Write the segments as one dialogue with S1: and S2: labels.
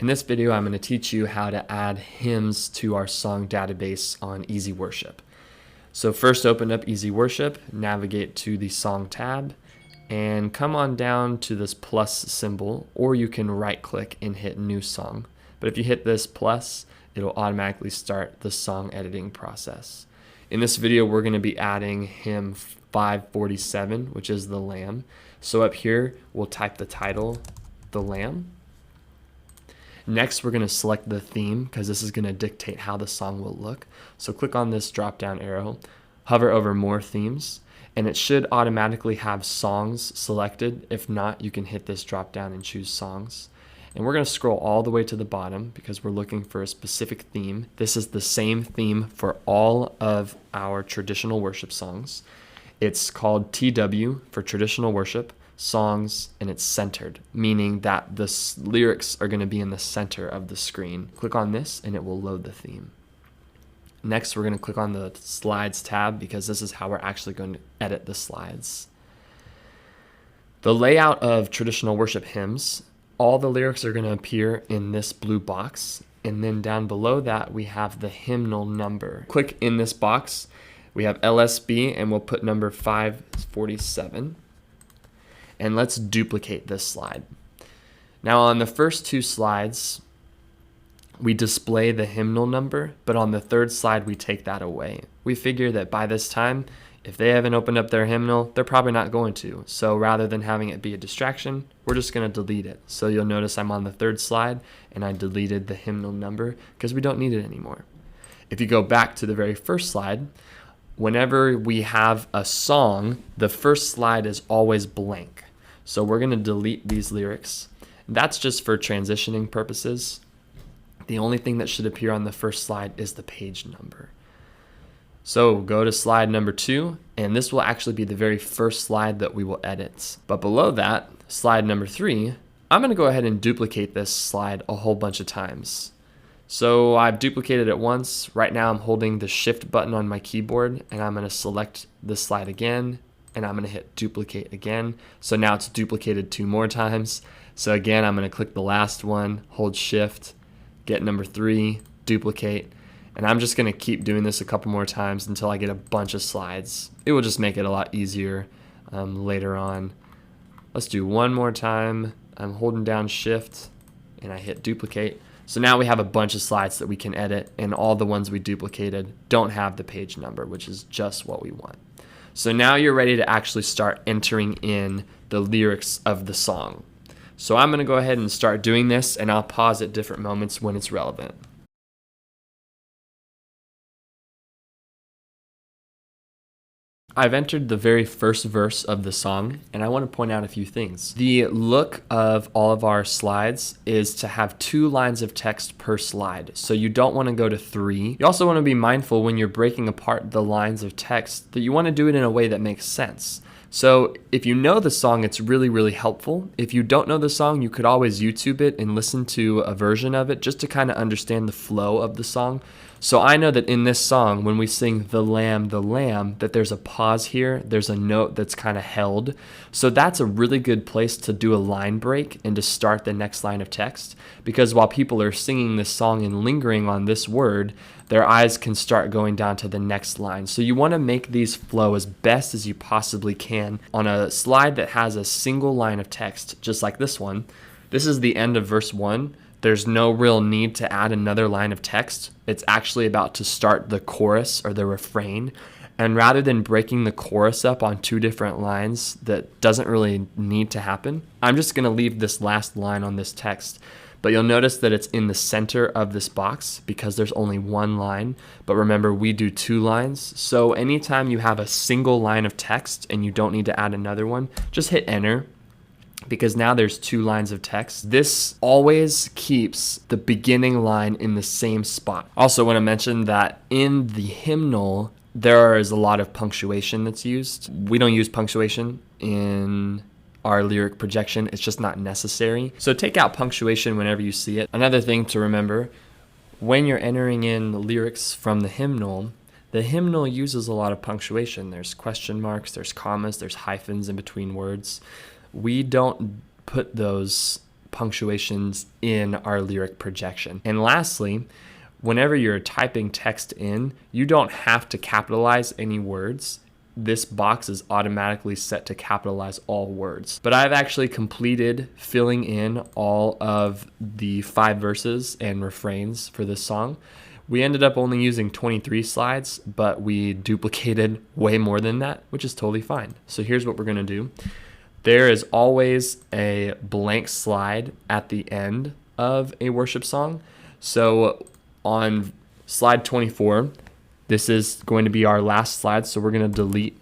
S1: In this video, I'm going to teach you how to add hymns to our song database on Easy Worship. So first open up Easy Worship, navigate to the Song tab, and come on down to this plus symbol, or you can right click and hit New Song. But if you hit this plus, it'll automatically start the song editing process. In this video, we're going to be adding hymn 547, which is the Lamb. So up here, we'll type the title, the Lamb. Next, we're going to select the theme because this is going to dictate how the song will look. So click on this drop down arrow, hover over more themes, and it should automatically have songs selected. If not, you can hit this drop down and choose songs. And we're going to scroll all the way to the bottom because we're looking for a specific theme. This is the same theme for all of our traditional worship songs. It's called TW for traditional worship songs, and it's centered, meaning that the lyrics are going to be in the center of the screen. Click on this and it will load the theme. Next, we're going to click on the slides tab because this is how we're actually going to edit the slides. The layout of traditional worship hymns, all the lyrics are going to appear in this blue box, and then down below that we have the hymnal number. Click in this box, we have LSB, and we'll put number 547. And let's duplicate this slide. Now on the first two slides, we display the hymnal number, but on the third slide, we take that away. We figure that by this time, if they haven't opened up their hymnal, they're probably not going to. So rather than having it be a distraction, we're just going to delete it. So you'll notice I'm on the third slide and I deleted the hymnal number because we don't need it anymore. If you go back to the very first slide, whenever we have a song, the first slide is always blank. So we're going to delete these lyrics. That's just for transitioning purposes. The only thing that should appear on the first slide is the page number. So go to slide number 2, and this will actually be the very first slide that we will edit. But below that, slide number 3, I'm going to go ahead and duplicate this slide a whole bunch of times. So I've duplicated it once. Right now I'm holding the shift button on my keyboard, and I'm going to select this slide again, and I'm going to hit duplicate again. So now it's duplicated 2 more times. So again, I'm going to click the last one, hold shift, get number 3, duplicate, and I'm just going to keep doing this a couple more times until I get a bunch of slides. It will just make it a lot easier later on. Let's do one more time. I'm holding down shift and I hit duplicate. So now we have a bunch of slides that we can edit, and all the ones we duplicated don't have the page number, which is just what we want. So now you're ready to actually start entering in the lyrics of the song. So I'm going to go ahead and start doing this, and I'll pause at different moments when it's relevant. I've entered the very first verse of the song, and I want to point out a few things. The look of all of our slides is to have 2 lines of text per slide, so you don't want to go to 3. You also want to be mindful when you're breaking apart the lines of text that you want to do it in a way that makes sense. So if you know the song, it's really, really helpful. If you don't know the song, you could always YouTube it and listen to a version of it just to kind of understand the flow of the song. So I know that in this song, when we sing the Lamb, that there's a pause here, there's a note that's kind of held. So that's a really good place to do a line break and to start the next line of text. Because while people are singing this song and lingering on this word, their eyes can start going down to the next line. So you want to make these flow as best as you possibly can on a slide that has a single line of text, just like this one. This is the end of verse 1. There's no real need to add another line of text. It's actually about to start the chorus or the refrain. And rather than breaking the chorus up on 2 different lines that doesn't really need to happen, I'm just going to leave this last line on this text. But you'll notice that it's in the center of this box because there's only 1 line. But remember, we do 2 lines. So anytime you have a single line of text and you don't need to add another one, just hit enter, because now there's 2 lines of text. This always keeps the beginning line in the same spot. Also want to mention that in the hymnal, there is a lot of punctuation that's used. We don't use punctuation in our lyric projection. It's just not necessary. So take out punctuation whenever you see it. Another thing to remember, when you're entering in the lyrics from the hymnal uses a lot of punctuation. There's question marks, there's commas, there's hyphens in between words. We don't put those punctuations in our lyric projection. And lastly, whenever you're typing text in, you don't have to capitalize any words. This box is automatically set to capitalize all words. But I've actually completed filling in all of the 5 verses and refrains for this song. We ended up only using 23 slides, but we duplicated way more than that, which is totally fine. So here's what we're gonna do. There is always a blank slide at the end of a worship song. So on slide 24, this is going to be our last slide, so we're going to delete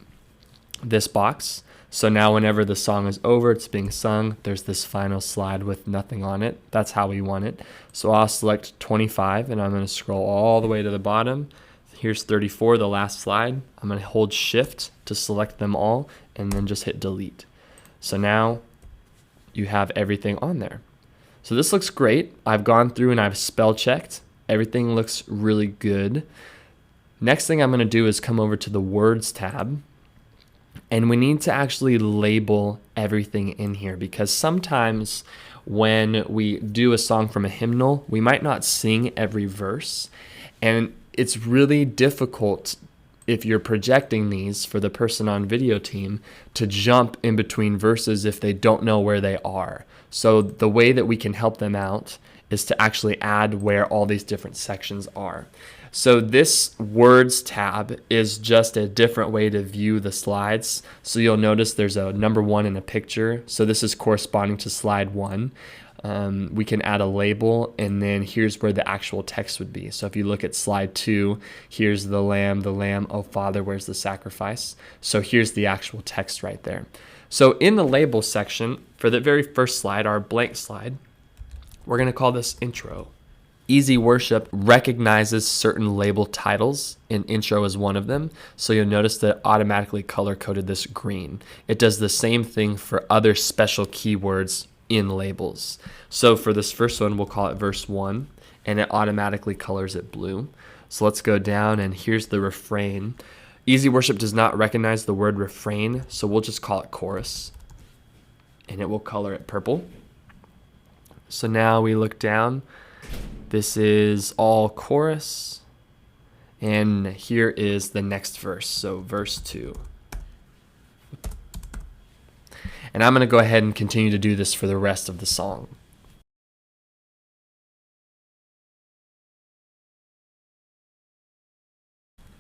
S1: this box. So now whenever the song is over, it's being sung, there's this final slide with nothing on it. That's how we want it. So I'll select 25, and I'm going to scroll all the way to the bottom. Here's 34, the last slide. I'm going to hold Shift to select them all, and then just hit Delete. So now you have everything on there. So this looks great. I've gone through and I've spell checked. Everything looks really good. Next thing I'm going to do is come over to the Words tab, and we need to actually label everything in here, because sometimes when we do a song from a hymnal, we might not sing every verse, and it's really difficult if you're projecting these for the person on video team to jump in between verses if they don't know where they are. So the way that we can help them out is to actually add where all these different sections are. So this Words tab is just a different way to view the slides. So you'll notice there's a number 1 in a picture. So this is corresponding to slide 1. We can add a label, and then here's where the actual text would be. So if you look at slide 2, here's the lamb, oh Father, where's the sacrifice? So here's the actual text right there. So in the label section, for the very first slide, our blank slide, we're going to call this intro. Easy Worship recognizes certain label titles, and intro is one of them. So you'll notice that it automatically color-coded this green. It does the same thing for other special keywords in labels. So for this first one, we'll call it verse 1, and it automatically colors it blue. So let's go down, and here's the refrain. Easy Worship does not recognize the word refrain, so we'll just call it chorus, and it will color it purple. So now we look down. This is all chorus, and here is the next verse, so verse 2. And I'm going to go ahead and continue to do this for the rest of the song.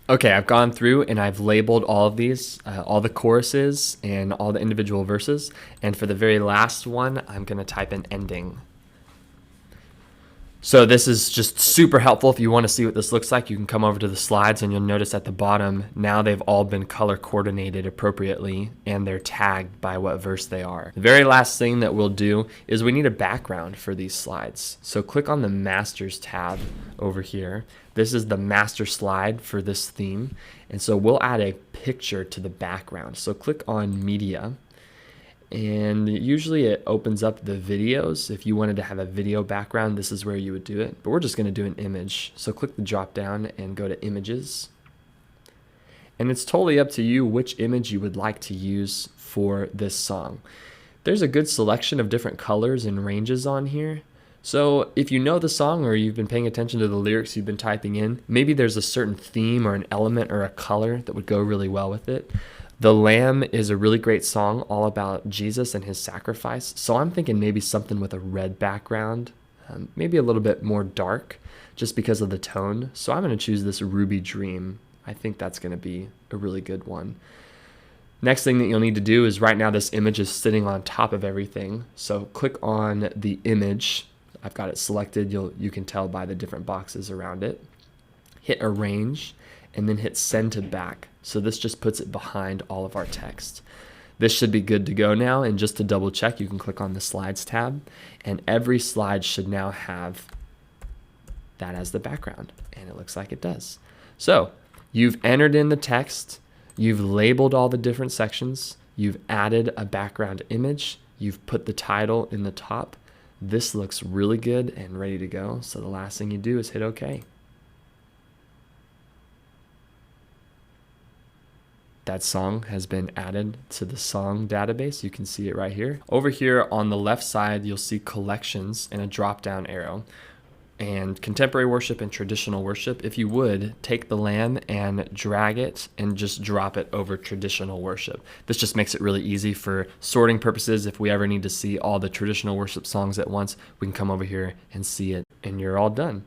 S1: Okay, I've gone through and I've labeled all of these, all the choruses and all the individual verses, and for the very last one, I'm going to type in ending. So this is just super helpful. If you want to see what this looks like, you can come over to the slides, and you'll notice at the bottom, now they've all been color coordinated appropriately, and they're tagged by what verse they are. The very last thing that we'll do is we need a background for these slides. So click on the Masters tab over here. This is the master slide for this theme. And so we'll add a picture to the background. So click on Media. And usually it opens up the videos. If you wanted to have a video background, this is where you would do it. But we're just going to do an image. So click the drop down and go to Images. And it's totally up to you which image you would like to use for this song. There's a good selection of different colors and ranges on here. So if you know the song, or you've been paying attention to the lyrics you've been typing in, maybe there's a certain theme or an element or a color that would go really well with it. The Lamb is a really great song all about Jesus and his sacrifice. So I'm thinking maybe something with a red background, maybe a little bit more dark just because of the tone. So I'm going to choose this Ruby Dream. I think that's going to be a really good one. Next thing that you'll need to do is, right now this image is sitting on top of everything. So click on the image. I've got it selected. You can tell by the different boxes around it. Hit Arrange, and then hit Send to Back. So this just puts it behind all of our text. This should be good to go now, and just to double check, you can click on the Slides tab, and every slide should now have that as the background, and it looks like it does. So you've entered in the text, you've labeled all the different sections, you've added a background image, you've put the title in the top. This looks really good and ready to go, so the last thing you do is hit OK. that song has been added to the song database. You can see it right here. Over here on the left side, you'll see collections and a drop-down arrow. And contemporary worship and traditional worship, if you would, take the lamb and drag it and just drop it over traditional worship. This just makes it really easy for sorting purposes. If we ever need to see all the traditional worship songs at once, we can come over here and see it, and you're all done.